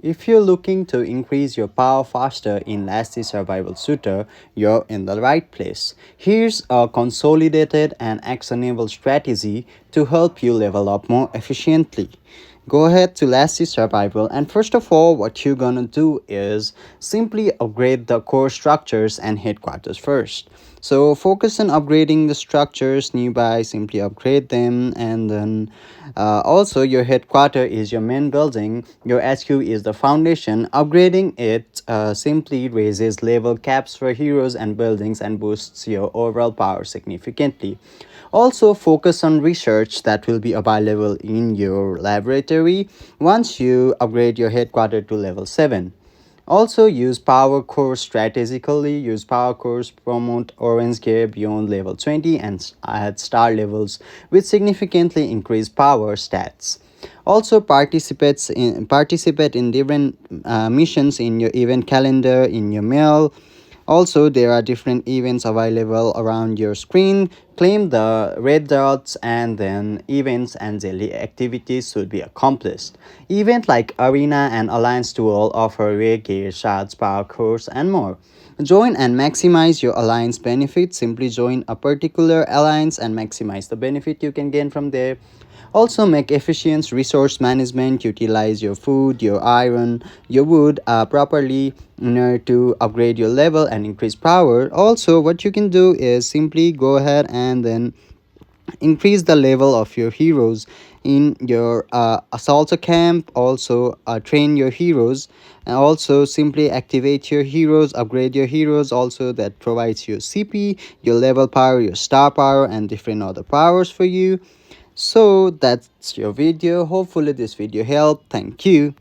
If you're looking to increase your power faster in Lasty Survival Shooter, you're in the right place. Here's a consolidated and actionable strategy to help you level up more efficiently. Go ahead to Lasty Survival, and first of all, what you're gonna do is simply upgrade the core structures and headquarters first. So focus on upgrading the structures nearby, simply upgrade them, and then also your headquarter is your main building, your HQ is the foundation. Upgrading it simply raises level caps for heroes and buildings and boosts your overall power significantly. Also, focus on research that will be available in your laboratory once you upgrade your headquarter to level 7. Also, use power cores strategically. Use power cores promote orange gear beyond level 20 and at star levels, which significantly increase power stats. Also, participate in different missions in your event calendar, in your mail. Also, there are different events available around your screen. Claim the red dots, and then events and daily activities should be accomplished. Event like Arena and Alliance Duel offer rare gear, shards, power cores, and more. Join and maximize your alliance benefits. Simply join a particular alliance and maximize the benefit you can gain from there. Also, make efficient resource management. Utilize your food, your iron, your wood properly in order to upgrade your level and increase power. Also, what you can do is simply go ahead and then increase the level of your heroes in your assault camp. Also, train your heroes, and also simply activate your heroes, upgrade your heroes. Also, that provides you CP, your level power, your star power, and different other powers for you. So that's your video. Hopefully this video helped. Thank you.